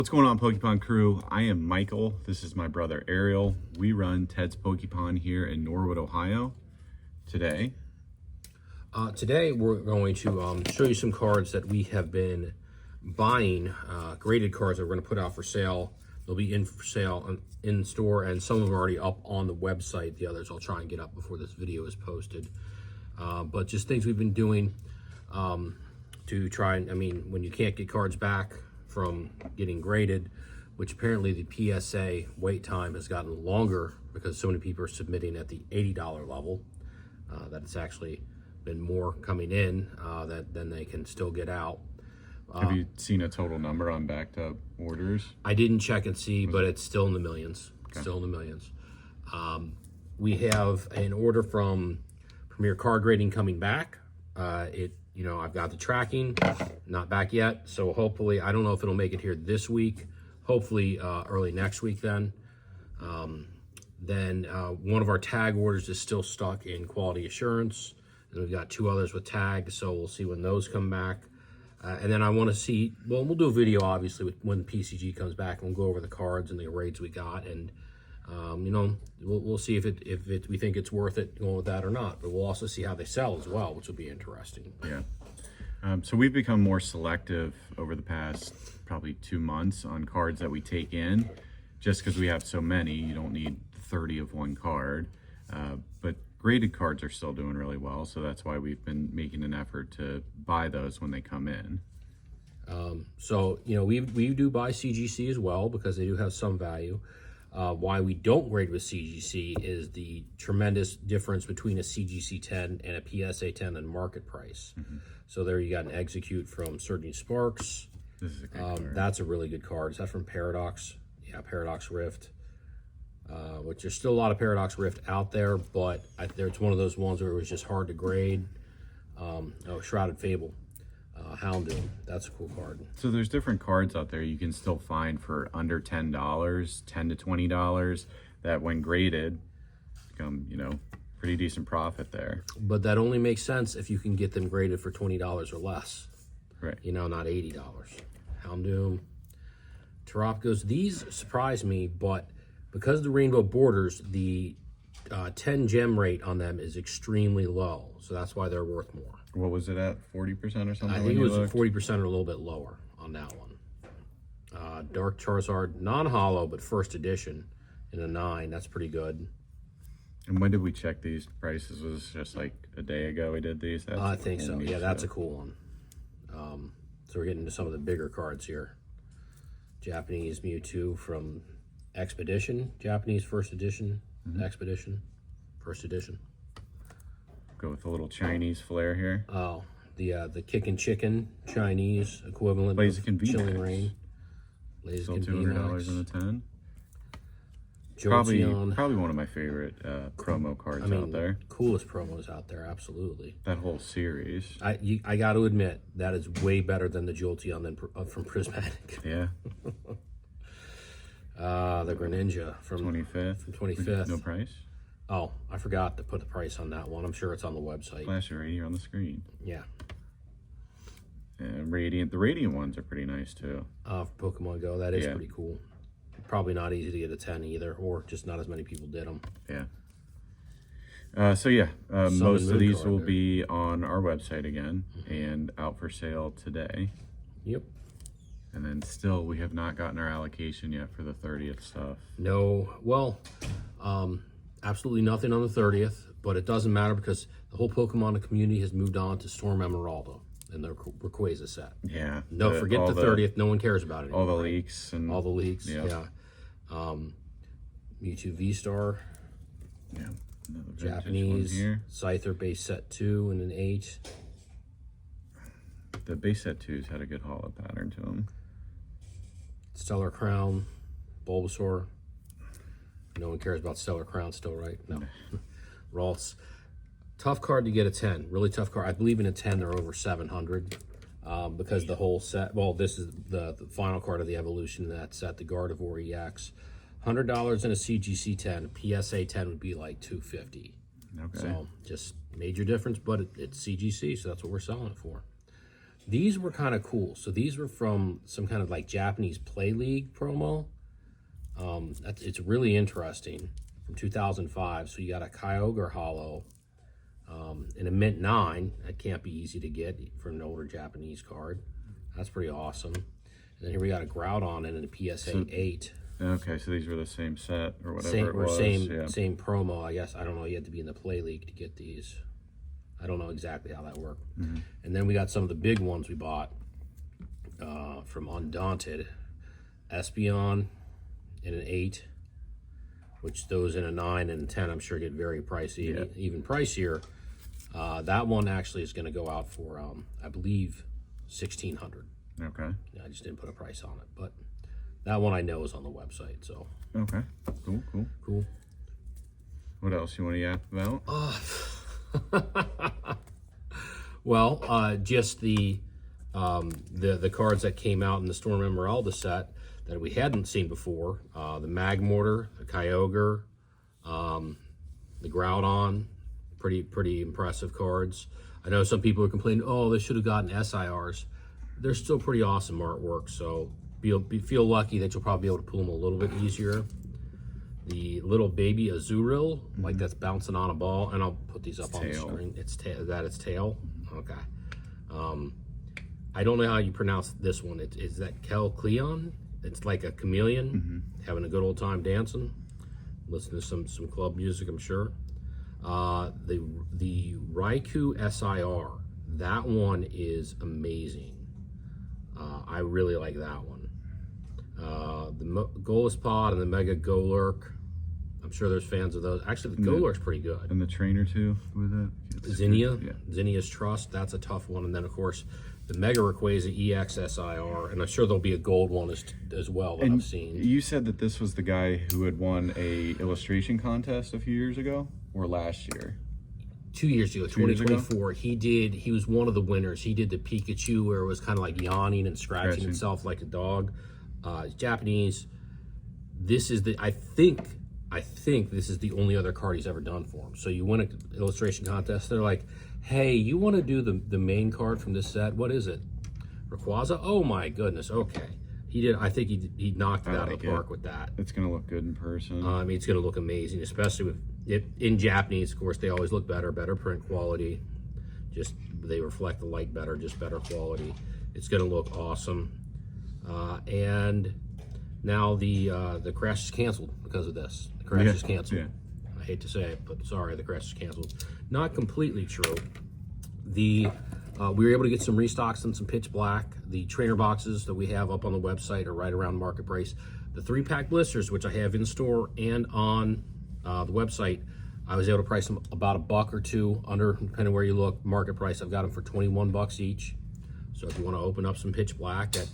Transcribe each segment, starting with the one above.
What's going on, Pokepond crew? I am Michael. This is my brother Ariel. We run Ted's Pokepond here in Norwood, Ohio. Today we're going to show you some cards that we have been buying, graded cards that we're going to put out for sale. They'll be in for sale in store, and some of them are already up on the website. The others I'll try and get up before this video is posted. But just things we've been doing to try and, when you can't get cards back from getting graded, which apparently the PSA wait time has gotten longer because so many people are submitting at the $80 level, that it's actually been more coming in than they can still get out. Have you seen a total number on backed up orders? I didn't check and see, but it's still in the millions. Okay. Still in the millions. We have an order from Premier Card Grading coming back. I've got the tracking, not back yet. So hopefully, I don't know if it'll make it here this week. Hopefully early next week then. Then one of our tag orders is still stuck in quality assurance. And we've got two others with tags, so we'll see when those come back. And then I want to see, well, we'll do a video obviously when PCG comes back, and we'll go over the cards and the raids we got, and we'll see if we think it's worth it going with that or not. But we'll also see how they sell as well, which will be interesting. Yeah. So we've become more selective over the past probably 2 months on cards that we take in, just because we have so many. You don't need 30 of one card, but graded cards are still doing really well, so that's why we've been making an effort to buy those when they come in. We do buy CGC as well because they do have some value. Why we don't grade with CGC is the tremendous difference between a CGC 10 and a PSA 10 in market price. Mm-hmm. So there you got an Execute from Surging Sparks. This is a great card. That's a really good card. Is that from Paradox? Yeah, Paradox Rift. Which there's still a lot of Paradox Rift out there, but it's one of those ones where it was just hard to grade. Shrouded Fable, Houndoom, that's a cool card. So there's different cards out there you can still find for under $10, $10 to $20, that when graded become, pretty decent profit there. But that only makes sense if you can get them graded for $20 or less. Right. Not $80. Houndoom, Taropicos, these surprise me, but because of the rainbow borders, the 10 gem rate on them is extremely low, so that's why they're worth more. What was it at, 40% or something? I think it was 40% or a little bit lower on that one. Dark Charizard, non-holo, but first edition in a 9. That's pretty good. And when did we check these prices? Was it just like a day ago we did these? I think so. Yeah, that's a cool one. So we're getting into some of the bigger cards here. Japanese Mewtwo from Expedition, Japanese first edition, Expedition, first edition. Go with a little Chinese flair here. Oh, the Kickin' Chicken Chinese equivalent Blaziken of Chilling Rain. Still $200 in the 10. Jolteon. Probably one of my favorite promo cards out there. Coolest promos out there, absolutely. That whole series. I got to admit, that is way better than the Jolteon from Prismatic. Yeah. The Greninja from 25th. No price? Oh, I forgot to put the price on that one. I'm sure it's on the website. Flash it right here on the screen. Yeah. And the Radiant ones are pretty nice too. For Pokemon Go, that is pretty cool. Probably not easy to get a 10 either, or just not as many people did them. Yeah. Most of these will be on our website again and out for sale today. Yep. And then still, we have not gotten our allocation yet for the 30th stuff. No, well, absolutely nothing on the 30th, but it doesn't matter because the whole Pokemon community has moved on to Storm Emeraldo and the Rayquaza Set. Yeah. No, forget the 30th. No one cares about it anymore. All the leaks. All the leaks, yeah. Mewtwo V-Star. Yeah. Japanese Scyther base set 2 and an 8. The base set 2's had a good holo pattern to them. Stellar Crown, Bulbasaur. No one cares about Stellar Crown still, right? No. Ralts. Tough card to get a 10. Really tough card. I believe in a 10 they're over 700 because the whole set, well, this is the final card of the evolution in that set, the Gardevoir EX. $100 in a CGC 10. A PSA 10 would be like $250. Okay. So just major difference, but it's CGC, so that's what we're selling it for. These were kind of cool. So these were from some kind of like Japanese Play League promo. It's really interesting, from 2005. So you got a Kyogre Hollow in a Mint 9. That can't be easy to get for an older Japanese card. That's pretty awesome. And then here we got a Groudon in a PSA 8. Okay, so these were the same set or whatever Same, it was. same promo, I guess. I don't know. You had to be in the Play League to get these. I don't know exactly how that worked. And then we got some of the big ones we bought from Undaunted. Espeon in an 8, which those in a 9 and 10 I'm sure get very pricey, even pricier. That one actually is going to go out for, I believe, $1,600. Okay. I just didn't put a price on it, but that one I know is on the website. So Okay. Cool. What else you want to yap about? Well, just the cards that came out in the Storm Emeralda set that we hadn't seen before. The Magmortar, the Kyogre, the Groudon, pretty impressive cards. I know some people are complaining, oh, they should have gotten SIRs. They're still pretty awesome artwork, so feel lucky that you'll probably be able to pull them a little bit easier. The little baby Azurill, like that's bouncing on a ball, and I'll put these up on the screen. It's tail. Okay. I don't know how you pronounce this one. Is that Kelcleon? It's like a chameleon having a good old time dancing. Listen to some club music, I'm sure. The Raikou SIR, that one is amazing. I really like that one. The Golspod and the Mega Golurk, I'm sure there's fans of those. Actually, the Golurk's pretty good. And the trainer too with it. Zinnia, Zinnia's Trust, that's a tough one. And then of course the Mega Rayquaza EX SIR, and I'm sure there'll be a gold one as well that I've seen. You said that this was the guy who had won a illustration contest a few years ago or last year. 2 years ago, 2024, he was one of the winners. He did the Pikachu where it was kind of like yawning and scratching itself like a dog. It's Japanese. This is I think this is the only other card he's ever done for him. So you win an illustration contest, they're like, hey, you want to do the main card from this set? What is it? Rayquaza? Oh my goodness, okay. He did. I think he knocked it out of the park with that. It's going to look good in person. I mean, it's going to look amazing, especially with it in Japanese. Of course, they always look better print quality. Just they reflect the light better, just better quality. It's going to look awesome. And now the crash is canceled because of this. The crash is canceled. I hate to say it, but sorry, the crash is canceled. Not completely true. We were able to get some restocks and some pitch black. The trainer boxes that we have up on the website are right around market price. The 3-pack blisters, which I have in store and on the website, I was able to price them about $1 or $2 under, depending where you look, market price. I've got them for $21 each. So if you want to open up some pitch black at,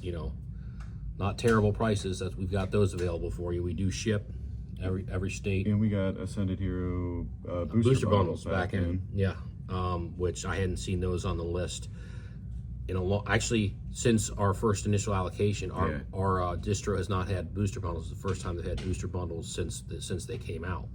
not terrible prices, that we've got those available for you. We do ship every state. And we got Ascended Hero booster bundles back in. Yeah. Which I hadn't seen those on the list in a long. Actually, since our first initial allocation, our distro has not had booster bundles. It's the first time they've had booster bundles since they came out.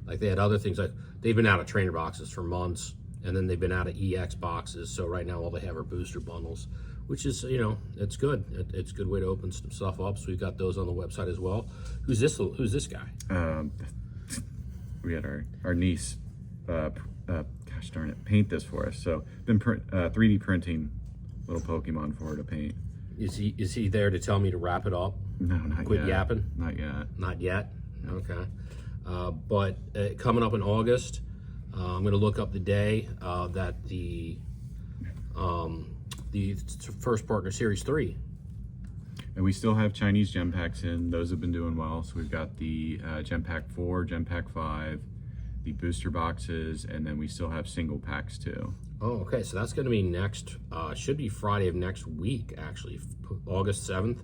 Like they had other things, like they've been out of trainer boxes for months, and then they've been out of EX boxes. So right now all they have are booster bundles, which is it's good. It's a good way to open some stuff up. So we've got those on the website as well. Who's this guy? We had our niece. Gosh darn it, paint this for us. So been 3D printing little Pokemon for her to paint. Is he there to tell me to wrap it up? No, not Quit yet. yapping? Not yet. Not yet? Okay. But coming up in August, I'm going to look up the day that the first partner Series 3. And we still have Chinese gem packs in. Those have been doing well. So we've got the gem pack 4, gem pack 5, the booster boxes, and then we still have single packs too. Oh, okay. So that's going to be next, should be Friday of next week, actually, August 7th.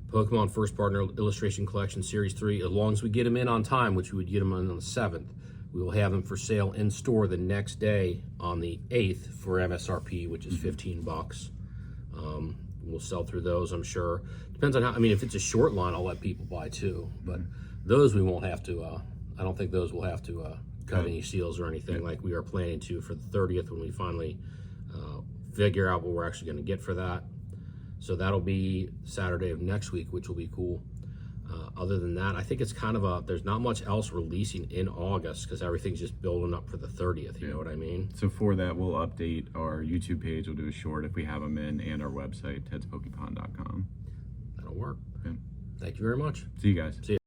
Pokemon First Partner Illustration Collection Series 3. As long as we get them in on time, which we would get them in on the 7th, we will have them for sale in store the next day on the 8th for MSRP, which is $15. We'll sell through those, I'm sure. Depends on how, if it's a short line, I'll let people buy too. But those we won't have to, I don't think those will have to cut any seals or anything like we are planning to for the 30th when we finally figure out what we're actually going to get for that. So that'll be Saturday of next week, which will be cool. Other than that, I think it's kind of there's not much else releasing in August because everything's just building up for the 30th. You know what I mean? So for that, we'll update our YouTube page. We'll do a short if we have them in, and our website, tedspokepond.com. That'll work. Yeah. Thank you very much. See you guys. See you.